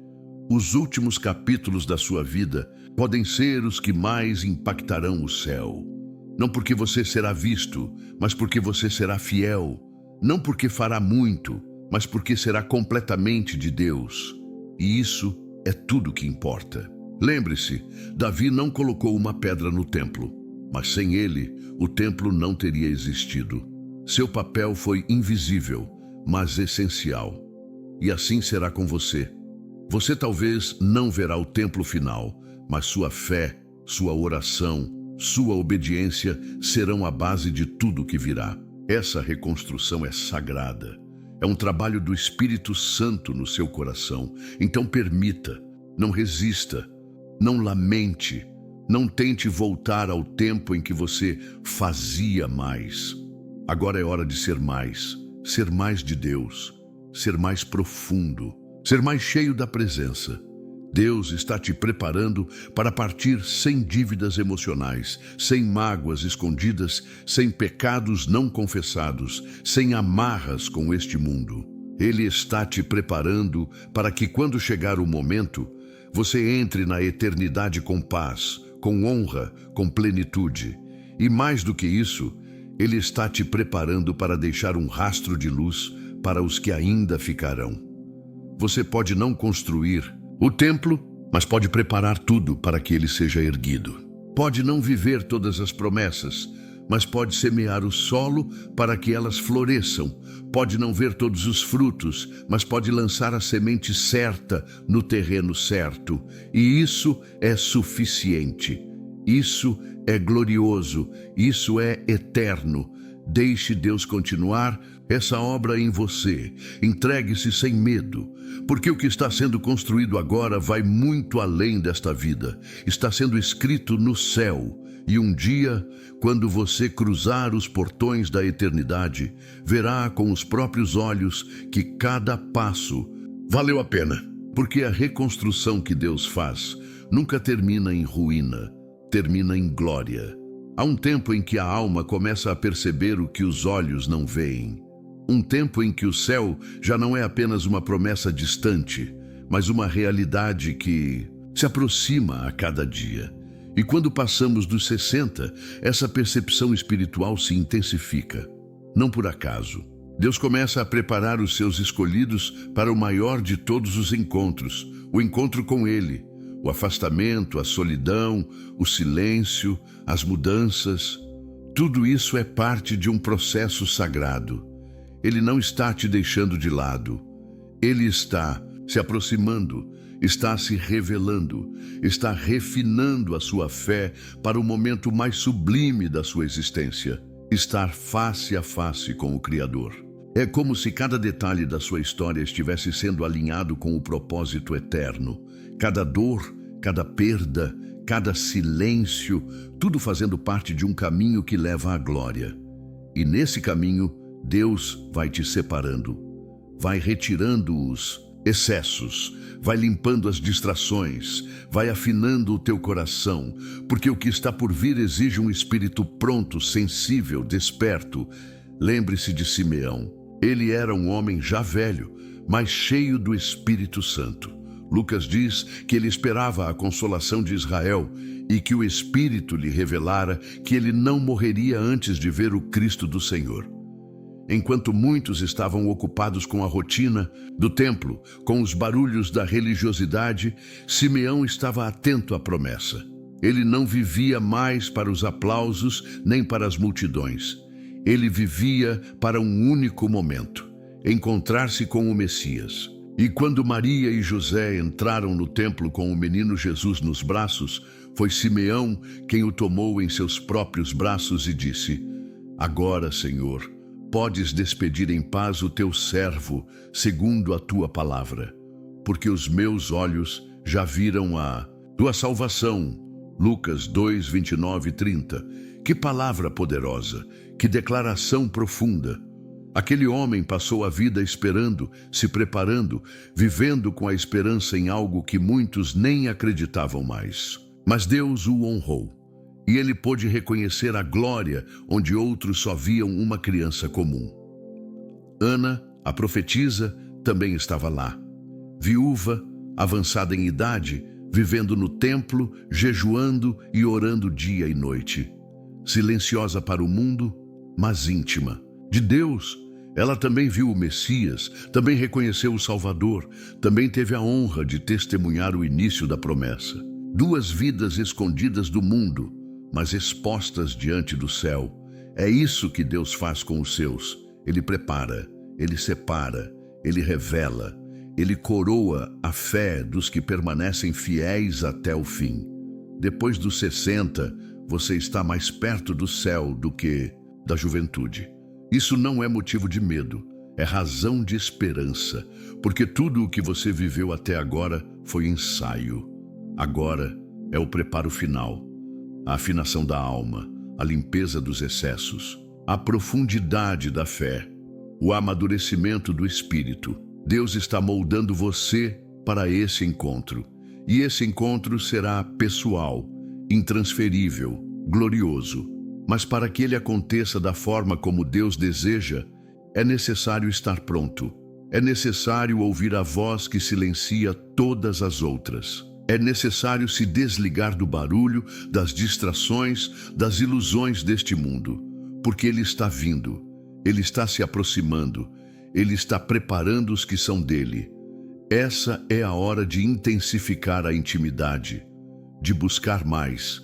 Os últimos capítulos da sua vida podem ser os que mais impactarão o céu. Não porque você será visto, mas porque você será fiel. Não porque fará muito, mas porque será completamente de Deus. E isso é tudo que importa. Lembre-se, Davi não colocou uma pedra no templo, mas sem ele, o templo não teria existido. Seu papel foi invisível, mas essencial. E assim será com você. Você talvez não verá o templo final, mas sua fé, sua oração, sua obediência serão a base de tudo que virá. Essa reconstrução é sagrada. É um trabalho do Espírito Santo no seu coração. Então permita, não resista, não lamente, não tente voltar ao tempo em que você fazia mais. Agora é hora de ser mais de Deus, ser mais profundo, ser mais cheio da presença. Deus está te preparando para partir sem dívidas emocionais, sem mágoas escondidas, sem pecados não confessados, sem amarras com este mundo. Ele está te preparando para que, quando chegar o momento, você entre na eternidade com paz, com honra, com plenitude. E mais do que isso, Ele está te preparando para deixar um rastro de luz para os que ainda ficarão. Você pode não construir o templo, mas pode preparar tudo para que ele seja erguido. Pode não viver todas as promessas, mas pode semear o solo para que elas floresçam. Pode não ver todos os frutos, mas pode lançar a semente certa no terreno certo. E isso é suficiente. Isso é glorioso. Isso é eterno. Deixe Deus continuar essa obra em você. Entregue-se sem medo, porque o que está sendo construído agora vai muito além desta vida. Está sendo escrito no céu. E um dia, quando você cruzar os portões da eternidade, verá com os próprios olhos que cada passo valeu a pena. Porque a reconstrução que Deus faz nunca termina em ruína, termina em glória. Há um tempo em que a alma começa a perceber o que os olhos não veem. Um tempo em que o céu já não é apenas uma promessa distante, mas uma realidade que se aproxima a cada dia. E quando passamos dos 60, essa percepção espiritual se intensifica. Não por acaso. Deus começa a preparar os seus escolhidos para o maior de todos os encontros, o encontro com Ele. O afastamento, a solidão, o silêncio, as mudanças, tudo isso é parte de um processo sagrado. Ele não está te deixando de lado. Ele está se aproximando, está se revelando, está refinando a sua fé para o momento mais sublime da sua existência, estar face a face com o Criador. É como se cada detalhe da sua história estivesse sendo alinhado com o propósito eterno. Cada dor, cada perda, cada silêncio, tudo fazendo parte de um caminho que leva à glória. E nesse caminho, Deus vai te separando, vai retirando os excessos, vai limpando as distrações, vai afinando o teu coração, porque o que está por vir exige um espírito pronto, sensível, desperto. Lembre-se de Simeão. Ele era um homem já velho, mas cheio do Espírito Santo. Lucas diz que ele esperava a consolação de Israel e que o Espírito lhe revelara que ele não morreria antes de ver o Cristo do Senhor. Enquanto muitos estavam ocupados com a rotina do templo, com os barulhos da religiosidade, Simeão estava atento à promessa. Ele não vivia mais para os aplausos nem para as multidões. Ele vivia para um único momento: encontrar-se com o Messias. E quando Maria e José entraram no templo com o menino Jesus nos braços, foi Simeão quem o tomou em seus próprios braços e disse: "Agora, Senhor, podes despedir em paz o teu servo, segundo a tua palavra, porque os meus olhos já viram a tua salvação." Lucas 2, 29 e 30. Que palavra poderosa, que declaração profunda. Aquele homem passou a vida esperando, se preparando, vivendo com a esperança em algo que muitos nem acreditavam mais. Mas Deus o honrou, e ele pôde reconhecer a glória onde outros só viam uma criança comum. Ana, a profetisa, também estava lá. Viúva, avançada em idade, vivendo no templo, jejuando e orando dia e noite. Silenciosa para o mundo, mas íntima. De Deus, ela também viu o Messias, também reconheceu o Salvador, também teve a honra de testemunhar o início da promessa. Duas vidas escondidas do mundo, mas expostas diante do céu. É isso que Deus faz com os seus. Ele prepara, Ele separa, Ele revela, Ele coroa a fé dos que permanecem fiéis até o fim. Depois dos 60, você está mais perto do céu do que da juventude. Isso não é motivo de medo, é razão de esperança, porque tudo o que você viveu até agora foi ensaio. Agora é o preparo final, a afinação da alma, a limpeza dos excessos, a profundidade da fé, o amadurecimento do espírito. Deus está moldando você para esse encontro, e esse encontro será pessoal, intransferível, glorioso. Mas para que ele aconteça da forma como Deus deseja, é necessário estar pronto. É necessário ouvir a voz que silencia todas as outras. É necessário se desligar do barulho, das distrações, das ilusões deste mundo, porque ele está vindo, ele está se aproximando, ele está preparando os que são dele. Essa é a hora de intensificar a intimidade, de buscar mais,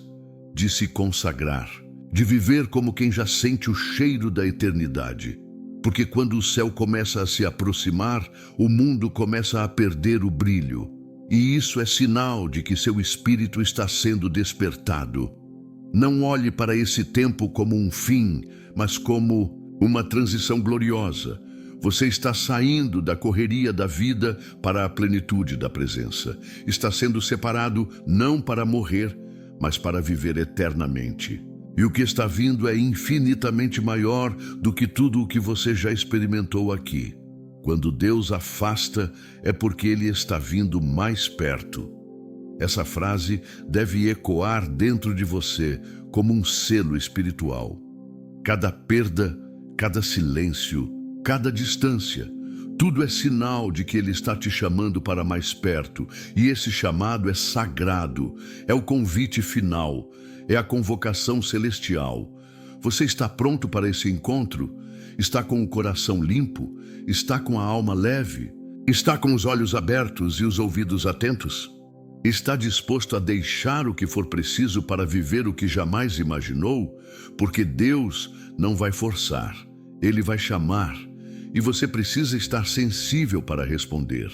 de se consagrar, de viver como quem já sente o cheiro da eternidade. Porque quando o céu começa a se aproximar, o mundo começa a perder o brilho. E isso é sinal de que seu espírito está sendo despertado. Não olhe para esse tempo como um fim, mas como uma transição gloriosa. Você está saindo da correria da vida para a plenitude da presença. Está sendo separado não para morrer, mas para viver eternamente. E o que está vindo é infinitamente maior do que tudo o que você já experimentou aqui. Quando Deus afasta, é porque Ele está vindo mais perto. Essa frase deve ecoar dentro de você como um selo espiritual. Cada perda, cada silêncio, cada distância, tudo é sinal de que Ele está te chamando para mais perto, e esse chamado é sagrado, é o convite final, é a convocação celestial. Você está pronto para esse encontro? Está com o coração limpo? Está com a alma leve? Está com os olhos abertos e os ouvidos atentos? Está disposto a deixar o que for preciso para viver o que jamais imaginou? Porque Deus não vai forçar, Ele vai chamar. E você precisa estar sensível para responder.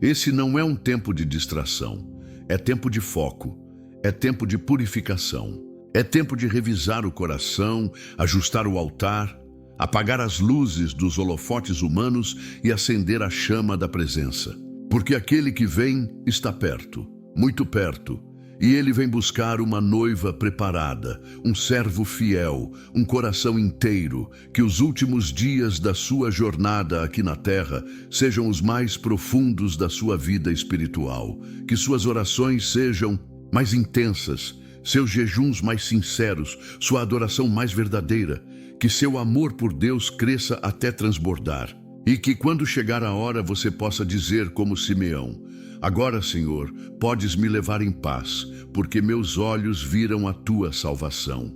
Esse não é um tempo de distração, é tempo de foco, é tempo de purificação, é tempo de revisar o coração, ajustar o altar, apagar as luzes dos holofotes humanos e acender a chama da presença. Porque aquele que vem está perto, muito perto, e ele vem buscar uma noiva preparada, um servo fiel, um coração inteiro, que os últimos dias da sua jornada aqui na terra sejam os mais profundos da sua vida espiritual, que suas orações sejam mais intensas, seus jejuns mais sinceros, sua adoração mais verdadeira, que seu amor por Deus cresça até transbordar, e que quando chegar a hora você possa dizer como Simeão: agora, Senhor, podes me levar em paz, porque meus olhos viram a tua salvação.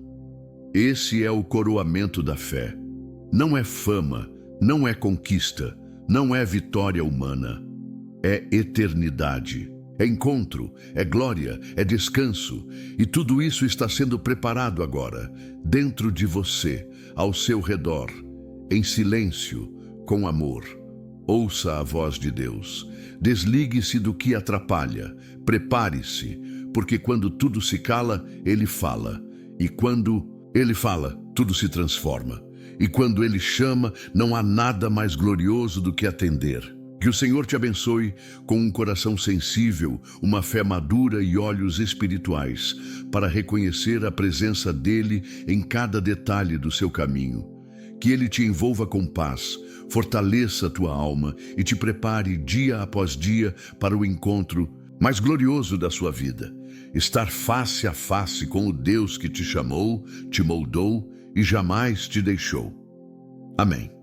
Esse é o coroamento da fé. Não é fama, não é conquista, não é vitória humana. É eternidade, é encontro, é glória, é descanso. E tudo isso está sendo preparado agora, dentro de você, ao seu redor, em silêncio, com amor. Ouça a voz de Deus. Desligue-se do que atrapalha. Prepare-se, porque quando tudo se cala, Ele fala. E quando Ele fala, tudo se transforma. E quando Ele chama, não há nada mais glorioso do que atender. Que o Senhor te abençoe com um coração sensível, uma fé madura e olhos espirituais, para reconhecer a presença dEle em cada detalhe do seu caminho. Que Ele te envolva com paz, fortaleça a tua alma e te prepare dia após dia para o encontro mais glorioso da sua vida. Estar face a face com o Deus que te chamou, te moldou e jamais te deixou. Amém.